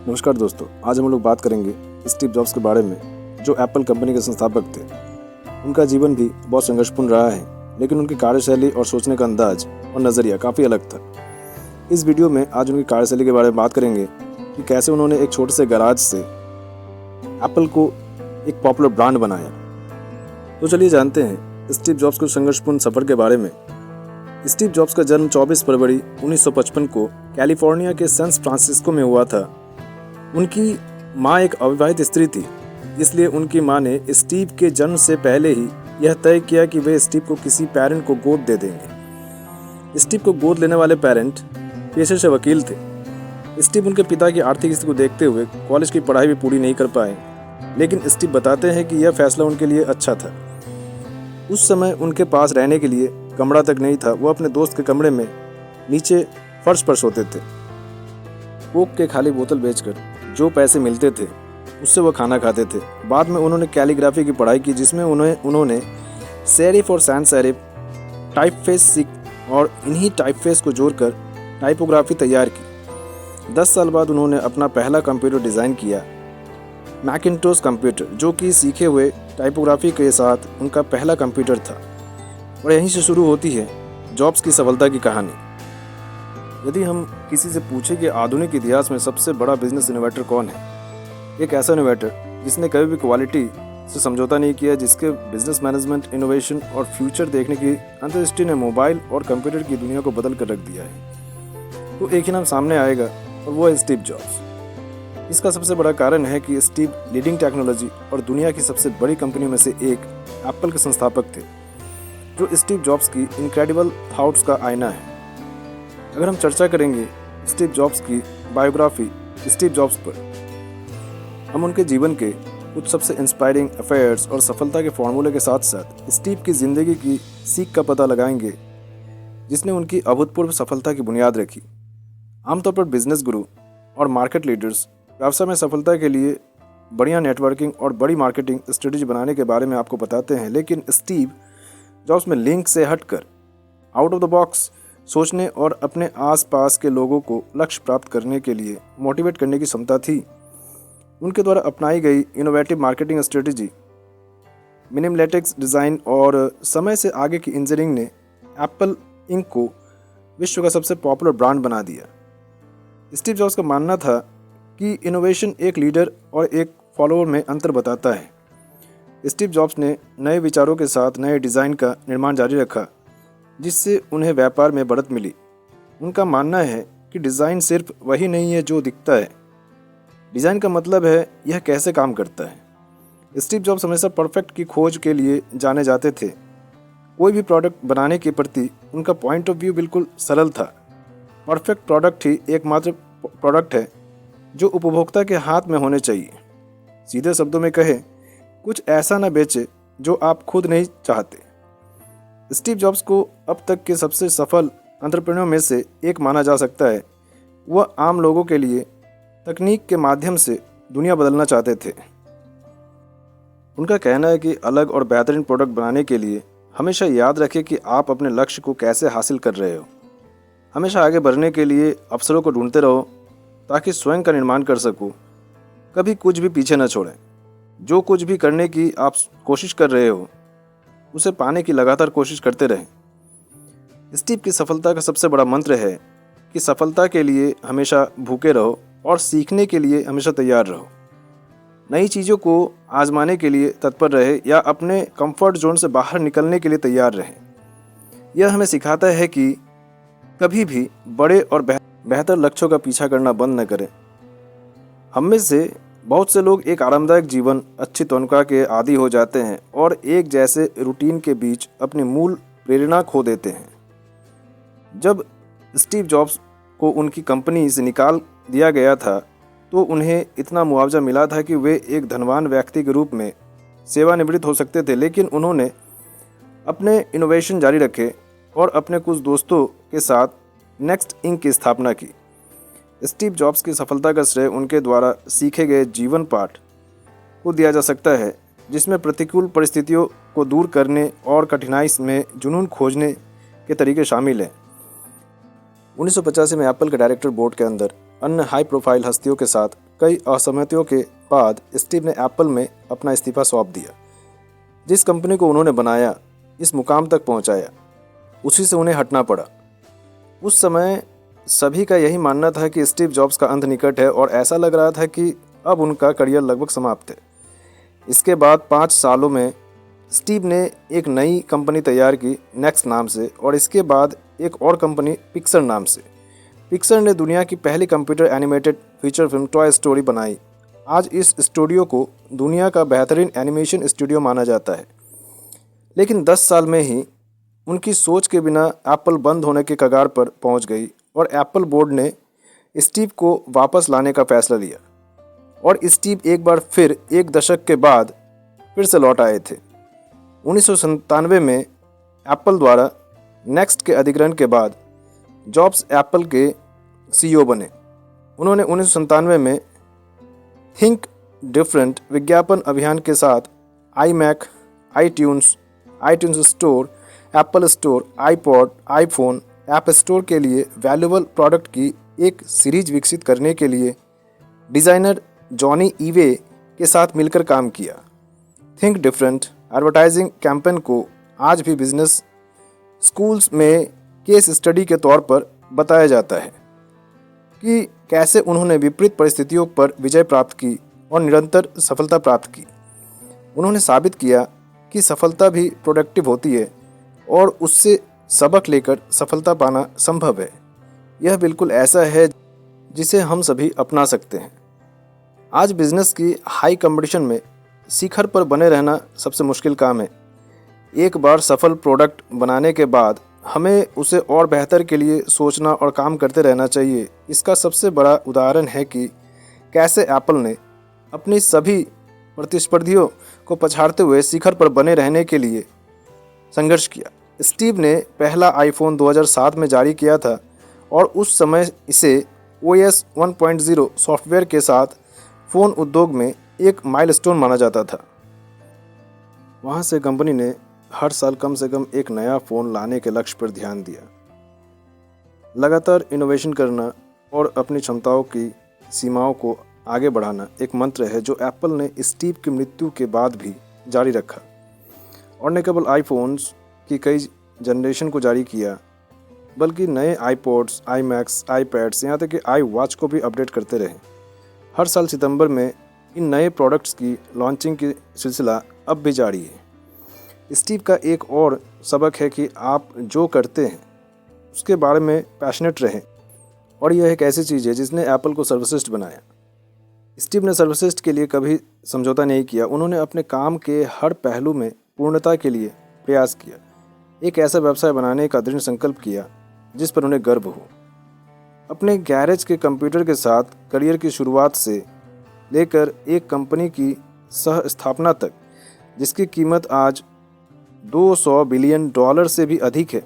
नमस्कार दोस्तों, आज हम लोग बात करेंगे स्टीव जॉब्स के बारे में, जो एप्पल कंपनी के संस्थापक थे। उनका जीवन भी बहुत संघर्षपूर्ण रहा है, लेकिन उनकी कार्यशैली और सोचने का अंदाज और नज़रिया काफ़ी अलग था। इस वीडियो में आज उनकी कार्यशैली के बारे में बात करेंगे कि कैसे उन्होंने एक छोटे से गैराज से एप्पल को एक पॉपुलर ब्रांड बनाया। तो चलिए जानते हैं स्टीव जॉब्स के संघर्षपूर्ण सफ़र के बारे में। स्टीव जॉब्स का जन्म 24 फरवरी 1955 को कैलिफोर्निया के सैन फ्रांसिस्को में हुआ था। उनकी माँ एक अविवाहित स्त्री थी, इसलिए उनकी माँ ने स्टीव के जन्म से पहले ही यह तय किया कि वे स्टीव को किसी पेरेंट को गोद दे देंगे। स्टीव को गोद लेने वाले पेरेंट पेशे से वकील थे। स्टीव उनके पिता की आर्थिक स्थिति को देखते हुए कॉलेज की पढ़ाई भी पूरी नहीं कर पाए, लेकिन स्टीव बताते हैं कि यह फैसला उनके लिए अच्छा था। उस समय उनके पास रहने के लिए कमरा तक नहीं था। वो अपने दोस्त के कमरे में नीचे फर्श पर सोते थे। कोक के खाली बोतल बेचकर जो पैसे मिलते थे उससे वो खाना खाते थे। बाद में उन्होंने कैलीग्राफी की पढ़ाई की, जिसमें उन्होंने सेरिफ और सैंस सेरिफ टाइपफेस सीख और इन्हीं टाइपफेस को जोड़कर टाइपोग्राफी तैयार की। 10 साल बाद उन्होंने अपना पहला कंप्यूटर डिज़ाइन किया, मैकिन्टोश कंप्यूटर, जो कि सीखे हुए टाइपोग्राफी के साथ उनका पहला कंप्यूटर था। और यहीं से शुरू होती है जॉब्स की सफलता की कहानी। यदि हम किसी से पूछें कि आधुनिक इतिहास में सबसे बड़ा बिजनेस इनोवेटर कौन है, एक ऐसा इनोवेटर जिसने कभी भी क्वालिटी से समझौता नहीं किया, जिसके बिजनेस मैनेजमेंट, इनोवेशन और फ्यूचर देखने की अंतर्दृष्टि ने मोबाइल और कंप्यूटर की दुनिया को बदल कर रख दिया है, तो एक ही नाम सामने आएगा और वो है स्टीव जॉब्स। इसका सबसे बड़ा कारण है कि स्टीव लीडिंग टेक्नोलॉजी और दुनिया की सबसे बड़ी कंपनियों में से एक एप्पल के संस्थापक थे, जो स्टीव जॉब्स की इनक्रेडिबल थॉट्स का आईना है। अगर हम चर्चा करेंगे स्टीव जॉब्स की बायोग्राफी स्टीव जॉब्स पर, हम उनके जीवन के कुछ सबसे इंस्पायरिंग अफेयर्स और सफलता के फॉर्मूले के साथ साथ स्टीव की ज़िंदगी की सीख का पता लगाएंगे, जिसने उनकी अभूतपूर्व सफलता की बुनियाद रखी। आमतौर पर बिजनेस गुरु और मार्केट लीडर्स व्यवसाय में सफलता के लिए बढ़िया नेटवर्किंग और बड़ी मार्केटिंग स्ट्रेटजी बनाने के बारे में आपको बताते हैं, लेकिन स्टीव जॉब्स में लिंक से हटकर आउट ऑफ द बॉक्स सोचने और अपने आसपास के लोगों को लक्ष्य प्राप्त करने के लिए मोटिवेट करने की क्षमता थी। उनके द्वारा अपनाई गई innovative marketing strategy, minimalistic design और समय से आगे की इंजीनियरिंग ने एप्पल इंक को विश्व का सबसे पॉपुलर ब्रांड बना दिया। स्टीव जॉब्स का मानना था कि इनोवेशन एक लीडर और एक फॉलोअर में अंतर बताता है। स्टीव जॉब्स ने नए विचारों के साथ नए डिज़ाइन का निर्माण जारी रखा, जिससे उन्हें व्यापार में बढ़त मिली। उनका मानना है कि डिज़ाइन सिर्फ वही नहीं है जो दिखता है, डिज़ाइन का मतलब है यह कैसे काम करता है। स्टीव जॉब्स हमेशा परफेक्ट की खोज के लिए जाने जाते थे। कोई भी प्रोडक्ट बनाने के प्रति उनका पॉइंट ऑफ व्यू बिल्कुल सरल था। परफेक्ट प्रोडक्ट ही एकमात्र प्रोडक्ट है जो उपभोक्ता के हाथ में होने चाहिए। सीधे शब्दों में कहे, कुछ ऐसा न बेचे जो आप खुद नहीं चाहते। स्टीव जॉब्स को अब तक के सबसे सफल एंटरप्रेन्योर में से एक माना जा सकता है। वह आम लोगों के लिए तकनीक के माध्यम से दुनिया बदलना चाहते थे। उनका कहना है कि अलग और बेहतरीन प्रोडक्ट बनाने के लिए हमेशा याद रखें कि आप अपने लक्ष्य को कैसे हासिल कर रहे हो। हमेशा आगे बढ़ने के लिए अवसरों को ढूंढते रहो ताकि स्वयं का निर्माण कर सकूं। कभी कुछ भी पीछे न छोड़ें। जो कुछ भी करने की आप कोशिश कर रहे हो, उसे पाने की लगातार कोशिश करते रहें। स्टीव की सफलता का सबसे बड़ा मंत्र है कि सफलता के लिए हमेशा भूखे रहो और सीखने के लिए हमेशा तैयार रहो। नई चीज़ों को आजमाने के लिए तत्पर रहे या अपने कंफर्ट जोन से बाहर निकलने के लिए तैयार रहें। यह हमें सिखाता है कि कभी भी बड़े और बेहतर लक्ष्यों का पीछा करना बंद न करें। हम में से बहुत से लोग एक आरामदायक जीवन, अच्छी तनख्वाह के आदी हो जाते हैं और एक जैसे रूटीन के बीच अपनी मूल प्रेरणा खो देते हैं। जब स्टीव जॉब्स को उनकी कंपनी से निकाल दिया गया था, तो उन्हें इतना मुआवजा मिला था कि वे एक धनवान व्यक्ति के रूप में सेवानिवृत्त हो सकते थे, लेकिन उन्होंने अपने इनोवेशन जारी रखे और अपने कुछ दोस्तों के साथ नेक्स्ट इंक की स्थापना की। स्टीव जॉब्स की सफलता का श्रेय उनके द्वारा सीखे गए जीवन पाठ को दिया जा सकता है, जिसमें प्रतिकूल परिस्थितियों को दूर करने और कठिनाई में जुनून खोजने के तरीके शामिल हैं। 1985 में एप्पल के डायरेक्टर बोर्ड के अंदर अन्य हाई प्रोफाइल हस्तियों के साथ कई असहमतियों के बाद स्टीव ने एप्पल में अपना इस्तीफा सौंप दिया। जिस कंपनी को उन्होंने बनाया, इस मुकाम तक पहुंचाया, उसी से उन्हें हटना पड़ा। उस समय सभी का यही मानना था कि स्टीव जॉब्स का अंत निकट है और ऐसा लग रहा था कि अब उनका करियर लगभग समाप्त है। इसके बाद 5 सालों में स्टीव ने एक नई कंपनी तैयार की नेक्स्ट नाम से, और इसके बाद एक और कंपनी पिक्सर नाम से। पिक्सर ने दुनिया की पहली computer animated feature film toy story बनाई। आज इस स्टूडियो को दुनिया का बेहतरीन एनिमेशन स्टूडियो माना जाता है। लेकिन 10 साल में ही उनकी सोच के बिना एप्पल बंद होने के कगार पर पहुंच गई और एप्पल बोर्ड ने स्टीव को वापस लाने का फैसला लिया। और स्टीव एक बार फिर एक दशक के बाद फिर से लौट आए थे। 1997 में एप्पल द्वारा नेक्स्ट के अधिग्रहण के बाद जॉब्स एप्पल के सीईओ बने। उन्होंने 1997 में थिंक डिफरेंट विज्ञापन अभियान के साथ iMac, iTunes store, Apple store, iPod, iPhone, app store के लिए वैल्यूएबल प्रोडक्ट की एक सीरीज विकसित करने के लिए डिज़ाइनर जॉनी ईवे के साथ मिलकर काम किया। थिंक डिफरेंट एडवर्टाइजिंग कैंपेन को आज भी बिजनेस स्कूल्स में केस स्टडी के तौर पर बताया जाता है कि कैसे उन्होंने विपरीत परिस्थितियों पर विजय प्राप्त की और निरंतर सफलता प्राप्त की। उन्होंने साबित किया कि सफलता भी प्रोडक्टिव होती है और उससे सबक लेकर सफलता पाना संभव है। यह बिल्कुल ऐसा है जिसे हम सभी अपना सकते हैं। आज बिजनेस की हाई कंपटीशन में शिखर पर बने रहना सबसे मुश्किल काम है। एक बार सफल प्रोडक्ट बनाने के बाद हमें उसे और बेहतर के लिए सोचना और काम करते रहना चाहिए। इसका सबसे बड़ा उदाहरण है कि कैसे एप्पल ने अपनी सभी प्रतिस्पर्धियों को पछाड़ते हुए शिखर पर बने रहने के लिए संघर्ष किया। स्टीव ने पहला आईफोन 2007 में जारी किया था और उस समय इसे OS 1.0 सॉफ्टवेयर के साथ फ़ोन उद्योग में एक माइलस्टोन माना जाता था। वहाँ से कंपनी ने हर साल कम से कम एक नया फ़ोन लाने के लक्ष्य पर ध्यान दिया। लगातार इनोवेशन करना और अपनी क्षमताओं की सीमाओं को आगे बढ़ाना एक मंत्र है जो एप्पल ने स्टीव की मृत्यु के बाद भी जारी रखा। और न केवल आईफोन्स की कई जनरेशन को जारी किया, बल्कि नए आईपॉड्स, आईमैक्स, आईपैड्स, यहाँ तक कि आई वॉच को भी अपडेट करते रहे। हर साल सितंबर में इन नए प्रोडक्ट्स की लॉन्चिंग की सिलसिला अब भी जारी है। स्टीव का एक और सबक है कि आप जो करते हैं उसके बारे में पैशनेट रहें, और यह एक ऐसी चीज़ है जिसने एप्पल को सर्वश्रेष्ठ बनाया। स्टीव ने सर्वश्रेष्ठ के लिए कभी समझौता नहीं किया। उन्होंने अपने काम के हर पहलू में पूर्णता के लिए प्रयास किया, एक ऐसा व्यवसाय बनाने का दृढ़ संकल्प किया जिस पर उन्हें गर्व हो। अपने गैरेज के कंप्यूटर के साथ करियर की शुरुआत से लेकर एक कंपनी की सह स्थापना तक जिसकी कीमत आज $200 बिलियन से भी अधिक है,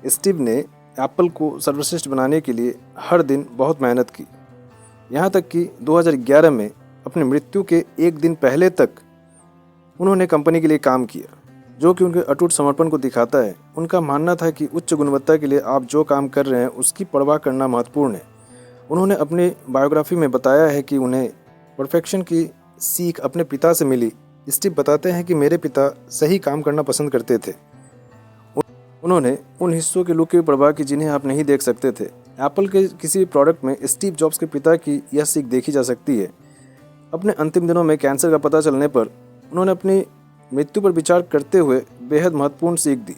स्टीव ने एप्पल को सर्वश्रेष्ठ बनाने के लिए हर दिन बहुत मेहनत की। यहाँ तक कि 2011 में अपनी मृत्यु के एक दिन पहले तक उन्होंने कंपनी के लिए काम किया, जो कि उनके अटूट समर्पण को दिखाता है। उनका मानना था कि उच्च गुणवत्ता के लिए आप जो काम कर रहे हैं उसकी परवाह करना महत्वपूर्ण है। उन्होंने अपनी बायोग्राफी में बताया है कि उन्हें परफेक्शन की सीख अपने पिता से मिली। स्टीव बताते हैं कि मेरे पिता सही काम करना पसंद करते थे। उन्होंने उन हिस्सों के लुक की परवाह की जिन्हें आप नहीं देख सकते थे। एप्पल के किसी भी प्रोडक्ट में स्टीव जॉब्स के पिता की यह सीख देखी जा सकती है। अपने अंतिम दिनों में कैंसर का पता चलने पर उन्होंने अपनी मृत्यु पर विचार करते हुए बेहद महत्वपूर्ण सीख दी।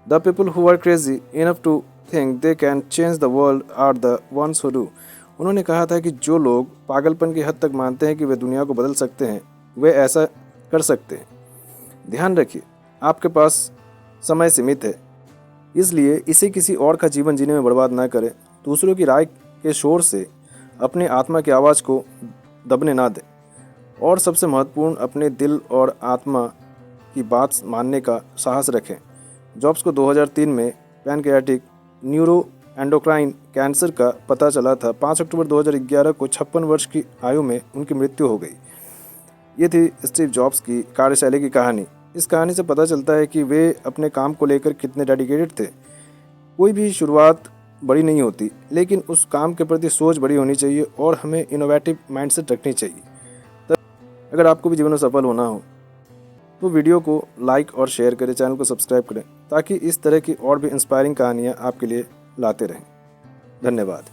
The people who are crazy enough to think they can change the world are the ones who do. उन्होंने कहा था कि जो लोग पागलपन की हद तक मानते हैं कि वे दुनिया को बदल सकते हैं, वे ऐसा कर सकते हैं। ध्यान रखिए, आपके पास समय सीमित है, इसलिए इसे किसी और का जीवन जीने में बर्बाद ना करें। दूसरों की राय के शोर से अपनी आत्मा की आवाज़ को दबने ना दें, और सबसे महत्वपूर्ण, अपने दिल और आत्मा की बात मानने का साहस रखें। जॉब्स को 2003 में पैनक्रियाटिक न्यूरो एंडोक्राइन कैंसर का पता चला था। 5 अक्टूबर 2011 को 56 वर्ष की आयु में उनकी मृत्यु हो गई। ये थी स्टीव जॉब्स की कार्यशैली की कहानी। इस कहानी से पता चलता है कि वे अपने काम को लेकर कितने डेडिकेटेड थे। कोई भी शुरुआत बड़ी नहीं होती, लेकिन उस काम के प्रति सोच बड़ी होनी चाहिए और हमें इनोवेटिव माइंडसेट रखनी चाहिए। अगर आपको भी जीवन में सफल होना हो तो वीडियो को लाइक और शेयर करें, चैनल को सब्सक्राइब करें, ताकि इस तरह की और भी इंस्पायरिंग कहानियाँ आपके लिए लाते रहें। धन्यवाद।